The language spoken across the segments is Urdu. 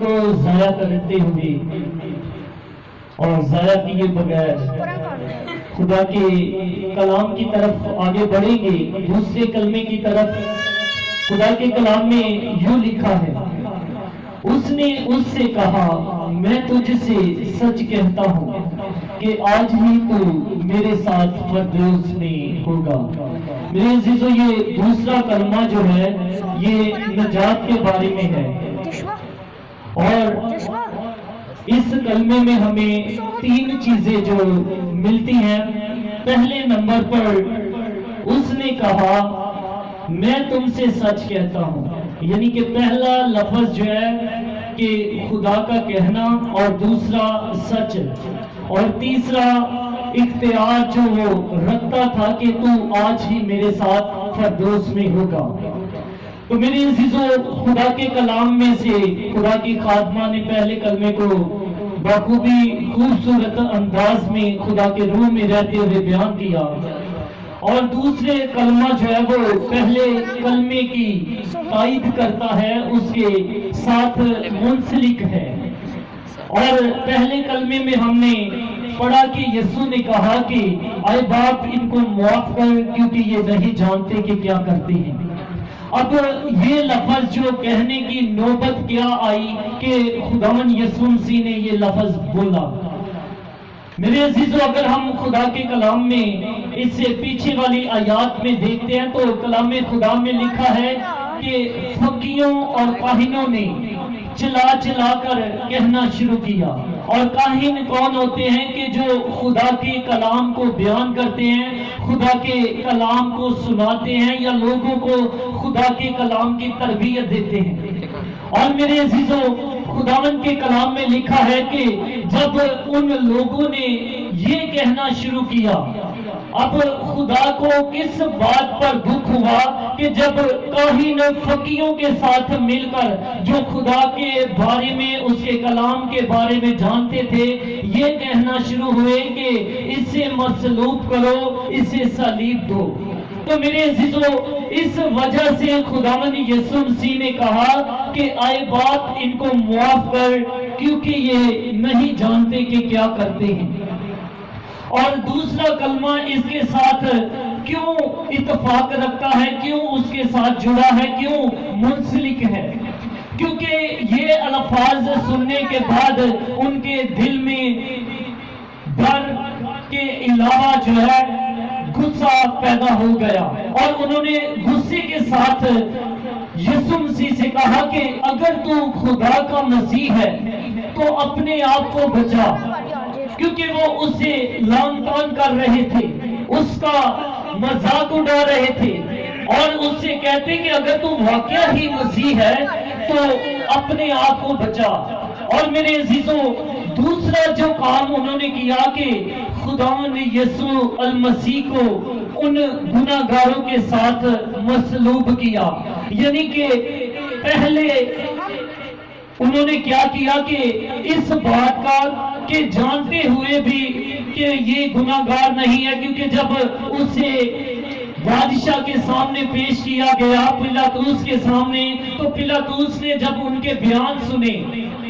کو ضائع کرتے ہوئے اور ضائع کیے بغیر خدا کے کلام کی طرف آگے بڑھیں گے. دوسرے کلمے کی طرف خدا کے کلام میں یوں لکھا ہے، اس نے اس سے کہا میں تجھ سے سچ کہتا ہوں کہ آج ہی تو میرے ساتھ فردوس میں ہوگا. میرے عزیزو، یہ دوسرا کلمہ جو ہے یہ نجات کے بارے میں ہے، اور اس کلمے میں ہمیں تین چیزیں جو ملتی ہیں. پہلے نمبر پر اس نے کہا میں تم سے سچ کہتا ہوں، یعنی کہ پہلا لفظ جو ہے کہ خدا کا کہنا، اور دوسرا سچ، اور تیسرا اختیار جو وہ رکھتا تھا کہ تو آج ہی میرے ساتھ فردوس میں ہوگا. تو میرے عزیزو، خدا کے کلام میں سے خدا کی خادمہ نے پہلے کلمے کو بخوبی خوبصورت انداز میں خدا کے روح میں رہتے ہوئے بیان کیا، اور دوسرے کلمہ جو ہے وہ پہلے کلمے کی تائید کرتا ہے، اس کے ساتھ منسلک ہے. اور پہلے کلمے میں ہم نے پڑھا کہ یسوع نے کہا کہ اے باپ ان کو معاف کر کیونکہ یہ نہیں جانتے کہ کیا کرتے ہیں. اب یہ لفظ جو کہنے کی نوبت کیا آئی کہ خداوند یسوع مسیح نے یہ لفظ بولا. میرے عزیزو، اگر ہم خدا کے کلام میں اس سے پیچھے والی آیات میں دیکھتے ہیں تو کلام خدا میں لکھا ہے کہ فقیوں اور کاہنوں نے چلا چلا کر کہنا شروع کیا. اور کاہن کون ہوتے ہیں؟ کہ جو خدا کے کلام کو بیان کرتے ہیں، خدا کے کلام کو سناتے ہیں، یا لوگوں کو خدا کے کلام کی تربیت دیتے ہیں. اور میرے عزیزو، خداوند کے کلام میں لکھا ہے کہ جب ان لوگوں نے یہ کہنا شروع کیا، اب خدا کو کس بات پر دکھ ہوا کہ جب کاہن فقیوں کے ساتھ مل کر جو خدا کے بارے میں، اس کے کلام کے بارے میں جانتے تھے، یہ کہنا شروع ہوئے کہ اسے مصلوب کرو، اسے صلیب دو. تو میرے عزیزو، اس وجہ سے خداوند یسوع مسیح نے کہا کہ اے باپ ان کو معاف کر کیونکہ یہ نہیں جانتے کہ کیا کرتے ہیں. اور دوسرا کلمہ اس کے ساتھ کیوں اتفاق رکھتا ہے، کیوں اس کے ساتھ جڑا ہے، کیوں منسلک ہے؟ کیونکہ یہ الفاظ سننے کے بعد ان کے دل میں ڈر کے علاوہ جو ہے غصہ پیدا ہو گیا، اور انہوں نے غصے کے ساتھ یسوع مسیح سے کہا کہ اگر تو خدا کا مسیح ہے تو اپنے آپ کو بچا. کیونکہ وہ اسے لعن طعن کر رہے تھے، اس کا مذاق اڑا رہے تھے، اور اس سے کہتے کہ اگر تو واقعہ ہی مسیح ہے تو اپنے آپ کو بچا. اور میرے عزیزوں، دوسرا جو کام انہوں نے کیا کہ خداوند یسوع المسیح کو ان گناہگاروں کے ساتھ مصلوب کیا. یعنی کہ پہلے انہوں نے کیا کیا کہ اس بات کا کہ جانتے ہوئے بھی کہ یہ گناہگار نہیں ہے، کیونکہ جب اسے بادشاہ کے سامنے پیش کیا گیا، پلاطوس کے سامنے، تو پلاطوس نے جب ان کے بیان سنے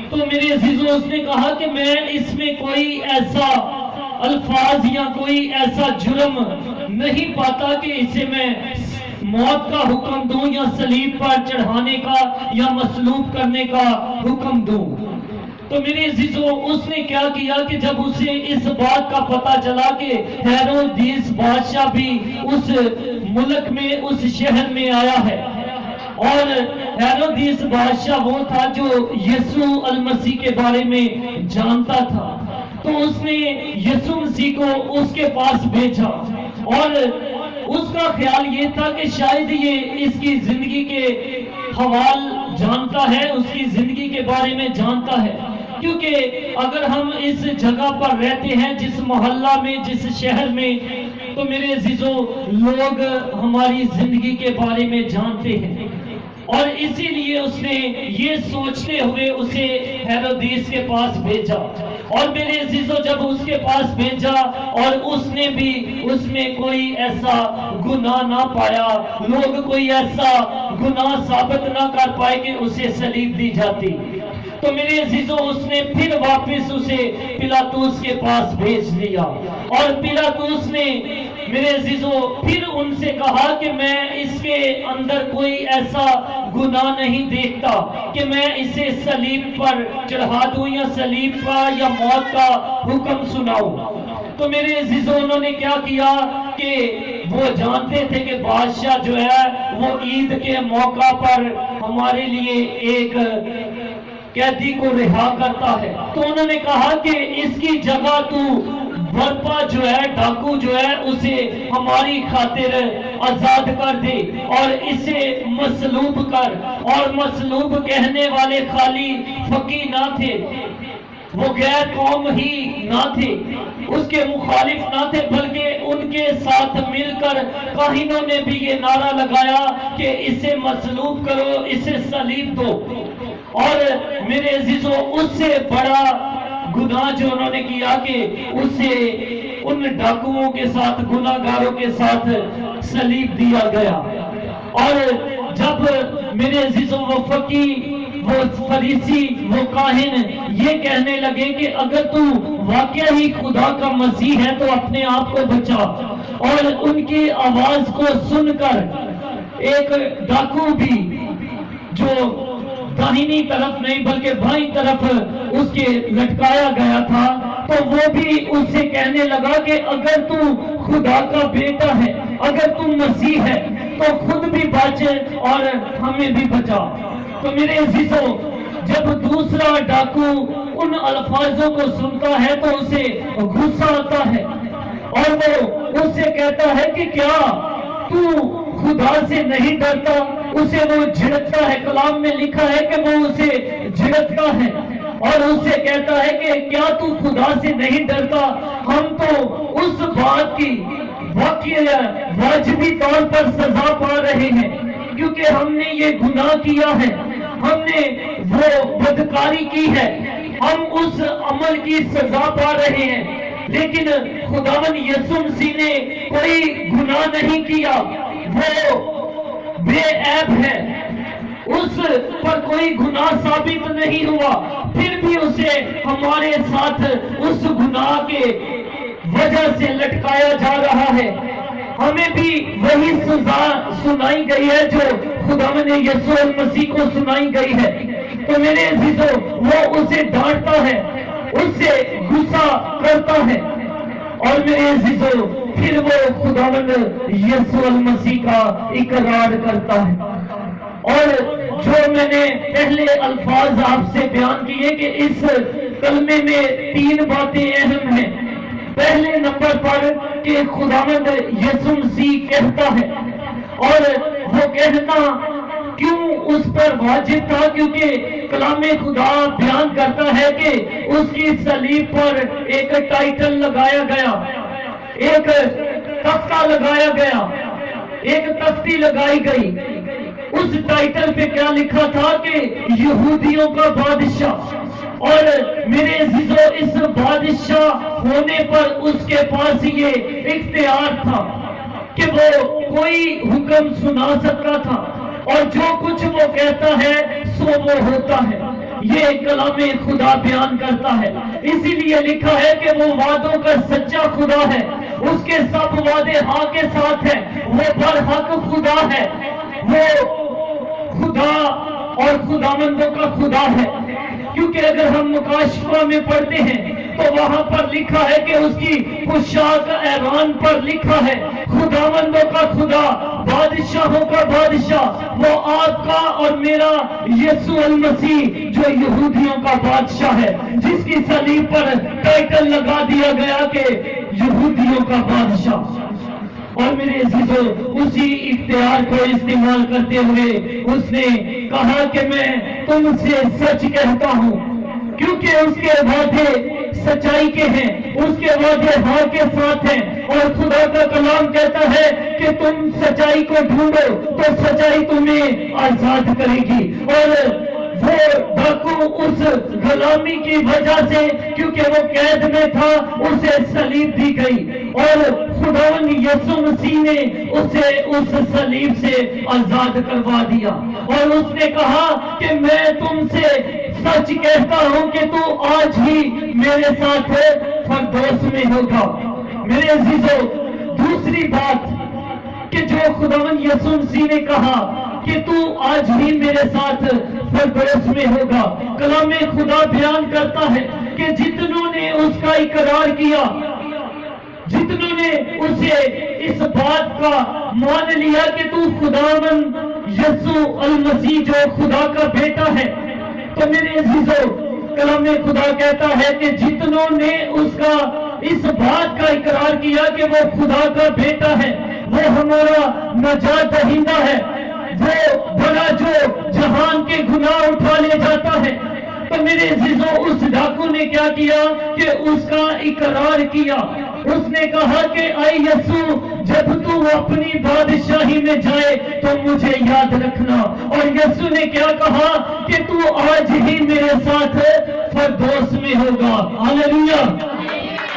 تو میرے عزیزوں اس نے کہا کہ میں اس میں کوئی ایسا الفاظ یا کوئی ایسا جرم نہیں پاتا کہ اسے میں موت کا حکم دوں یا صلیب پر چڑھانے کا یا مصلوب کرنے کا حکم دوں. تو میرے عزیزوں، اس نے کیا کیا کہ جب اسے اس بات کا پتا چلا کہ ہیرودیس بادشاہ بھی اس ملک میں، اس شہر میں آیا ہے، اور ہیرودیس بادشاہ وہ تھا جو یسوع المسیح کے بارے میں جانتا تھا، تو اس نے یسوع مسیح کو اس کے پاس بھیجا، اور اس کا خیال یہ تھا کہ شاید یہ اس کی زندگی کے حوال جانتا ہے، اس کی زندگی کے بارے میں جانتا ہے. کیونکہ اگر ہم اس جگہ پر رہتے ہیں، جس محلہ میں، جس شہر میں، تو میرے عزیزوں لوگ ہماری زندگی کے بارے میں جانتے ہیں، اور اسی لیے اس نے یہ سوچتے ہوئے اسے ہیرودیس کے پاس بھیجا. اور میرے عزیزوں جب اس کے پاس بھیجا اور اس نے بھی اس میں کوئی ایسا گناہ نہ پایا، لوگ کوئی ایسا گناہ ثابت نہ کر پائے کہ اسے صلیب دی جاتی. تو میرے عزیزوں اس نے پھر واپس اسے پلاطوس کے پاس بھیج دیا، اور پلاطوس نے میرے عزیزوں پھر ان سے کہا کہ میں اس کے اندر کوئی ایسا گناہ نہیں دیکھتا کہ میں اسے صلیب پر چڑھا دوں یا صلیب کا یا موت کا حکم سناؤں۔ تو میرے عزیزوں انہوں نے کیا کیا کہ وہ جانتے تھے کہ بادشاہ جو ہے وہ عید کے موقع پر ہمارے لیے ایک قیدی کو رہا کرتا ہے، تو انہوں نے کہا کہ اس کی جگہ تو برپا جو ہے ڈاکو جو ہے اسے ہماری خاطر آزاد کر دے اور اسے مصلوب کر۔ اور مصلوب کہنے والے خالی فقی نہ تھے، وہ غیر قوم ہی نہ تھے، اس کے مخالف نہ تھے، بلکہ ان کے ساتھ مل کر کاہنوں نے بھی یہ نعرہ لگایا کہ اسے مصلوب کرو، اسے صلیب دو۔ اور میرے عزیزوں اس سے بڑا گناہ جو انہوں نے کیا کہ اسے ان ڈاکوؤں کے ساتھ، گناہ گاروں کے ساتھ صلیب دیا گیا۔ اور جب میرے عزیزوں وہ فقی، وہ فریسی، وہ کاہن یہ کہنے لگے کہ اگر تو واقعہ ہی خدا کا مسیح ہے تو اپنے آپ کو بچا، اور ان کی آواز کو سن کر ایک ڈاکو بھی جو داہنی طرف نہیں بلکہ بائیں طرف اس کے لٹکایا گیا تھا، تو وہ بھی اس سے کہنے لگا کہ اگر تو خدا کا بیٹا ہے، اگر تو مسیح ہے تو خود بھی بچ اور ہمیں بھی بچا۔ تو میرے عزیزوں جب دوسرا ڈاکو ان الفاظوں کو سنتا ہے تو اسے غصہ آتا ہے، اور وہ اس سے کہتا ہے کہ کیا تو خدا سے نہیں ڈرتا؟ اسے وہ جھڑکتا ہے، کلام میں لکھا ہے کہ وہ اسے جھڑکتا ہے اور اس سے کہتا ہے کہ کیا تو خدا سے نہیں ڈرتا؟ ہم تو اس بات کی واجبی طور پر سزا پا رہے ہیں کیونکہ ہم نے یہ گناہ کیا ہے، ہم نے وہ بدکاری کی ہے، ہم اس عمل کی سزا پا رہے ہیں، لیکن خداوند یسوع مسیح نے کوئی گناہ نہیں کیا، وہ بے عیب ہے، اس پر کوئی گناہ ثابت نہیں ہوا، پھر بھی اسے ہمارے ساتھ اس گناہ کے وجہ سے لٹکایا جا رہا ہے۔ ہمیں بھی وہی سزا سنائی گئی ہے جو خداوند یسوع مسیح کو سنائی گئی ہے۔ تو میرے عزیزوں وہ اسے ڈانٹتا ہے، اس سے غصہ کرتا ہے، اور میرے عزیزوں پھر وہ خداوند یسوع مسیح کا اقرار کرتا ہے۔ اور جو میں نے پہلے الفاظ آپ سے بیان کیے کہ اس کلمے میں 3 باتیں اہم ہیں۔ پہلے نمبر پر کہ خداوند یسوع مسیح کہتا ہے، اور وہ کہنا کیوں اس پر واجب تھا؟ کیونکہ کلام خدا بیان کرتا ہے کہ اس کی صلیب پر ایک ٹائٹل لگایا گیا، ایک تختہ لگایا گیا، ایک تختی لگائی گئی۔ اس ٹائٹل پہ کیا لکھا تھا کہ یہودیوں کا بادشاہ۔ اور میرے عزیزوں اس بادشاہ ہونے پر اس کے پاس یہ اختیار تھا کہ وہ کوئی حکم سنا سکتا تھا، اور جو کچھ وہ کہتا ہے سو وہ ہوتا ہے۔ یہ کلام خدا بیان کرتا ہے، اسی لیے لکھا ہے کہ وہ وعدوں کا سچا خدا ہے، اس کے سب وعدے ہاں کے ساتھ ہیں، وہ برحق خدا ہے، وہ خدا اور خداوندوں کا خدا ہے۔ کیونکہ اگر ہم مکاشفہ میں پڑھتے ہیں تو وہاں پر لکھا ہے کہ اس کی پوشاک ایران پر لکھا ہے خداوندوں کا خدا، بادشاہوں کا بادشاہ، وہ آپ کا اور میرا یسوع المسیح جو یہودیوں کا بادشاہ ہے، جس کی صلیب پر ٹائٹل لگا دیا گیا کہ یہودیوں کا بادشاہ۔ اور میرے عزیزوں اسی اختیار کو استعمال کرتے ہوئے اس نے کہا کہ میں تم سے سچ کہتا ہوں، کیونکہ اس کے وعدے سچائی کے ہیں، اس کے وعدے ہاں کے ساتھ ہیں، اور خدا کا کلام کہتا ہے کہ تم سچائی کو ڈھونڈو تو سچائی تمہیں آزاد کرے گی۔ اور وہ ڈاکو اس غلامی کی وجہ سے، کیونکہ وہ قید میں تھا، اسے صلیب دی گئی، اور خداوند یسوع مسیح نے اسے اس صلیب سے آزاد کروا دیا، اور اس نے کہا کہ میں تم سے سچ کہتا ہوں کہ تو آج ہی میرے ساتھ فردوس میں ہوگا۔ میرے عزیزو، دوسری بات کہ جو خداوند یسوع مسیح نے کہا کہ تو آج ہی میرے ساتھ فردوس میں ہوگا، کلام خدا بیان کرتا ہے کہ جتنوں نے اس کا اقرار کیا، جتنوں نے اسے اس بات کا مان لیا کہ تو خداوند یسوع المسیح جو خدا کا بیٹا ہے، تو میرے عزیزو کلام خدا کہتا ہے کہ جتنوں نے اس بات کا اقرار کیا کہ وہ خدا کا بیٹا ہے، وہ ہمارا نجات دہندہ ہے، وہ بڑا جو جہان کے گناہ اٹھا لے جاتا ہے، تو میرے عزیزو اس ڈاکو نے کیا کیا کہ اس کا اقرار کیا۔ اس نے کہا کہ اے یسوع، جب تو اپنی بادشاہی میں جائے تو مجھے یاد رکھنا، اور یسوع نے کیا کہا کہ تو آج ہی میرے ساتھ فردوس میں ہوگا۔ ہاللیلویا۔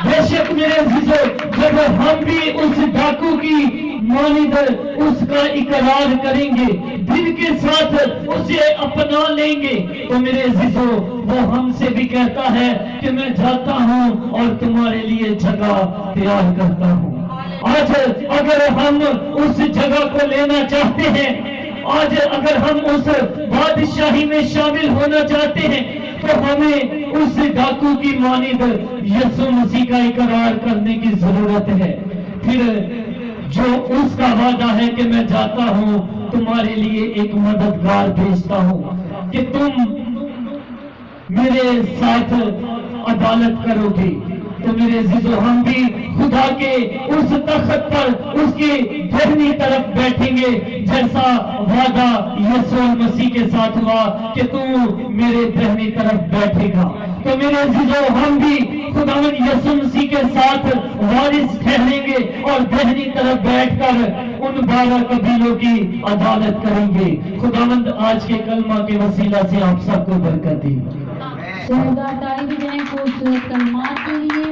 بے شک میرے عزیزو، جب ہم بھی اس ڈاکو کی مانند اس کا اقرار کریں گے، دل کے ساتھ اسے اپنا لیں گے، تو میرے عزیزو وہ ہم سے بھی کہتا ہے کہ میں جاتا ہوں اور تمہارے لیے جگہ تیار کرتا ہوں۔ آج اگر ہم اس جگہ کو لینا چاہتے ہیں، آج اگر ہم اس بادشاہی میں شامل ہونا چاہتے ہیں، تو ہمیں اس ڈاکو کی مانند یسوع مسیح کا اقرار کرنے کی ضرورت ہے۔ پھر جو اس کا وعدہ ہے کہ میں جاتا ہوں تمہارے لیے ایک مددگار بھیجتا ہوں کہ تم میرے ساتھ عدالت کرو گے، تو میرے عزیزو ہم بھی خدا کے اس تخت پر اس کی دہنی طرف بیٹھیں گے، جیسا وعدہ یسوع مسیح کے ساتھ ہوا کہ تو میرے دہنی طرف بیٹھے گا۔ تو میرے عزیزو ہم بھی خداوند یسوع مسیح کے ساتھ وارث ٹھہریں گے اور دہنی طرف بیٹھ کر ان 12 قبیلوں کی عدالت کریں گے۔ خداوند آج کے کلمہ کے وسیلہ سے آپ سب کو برکت دے۔ تعریف دیں خوبصورت کلمات کے لیے۔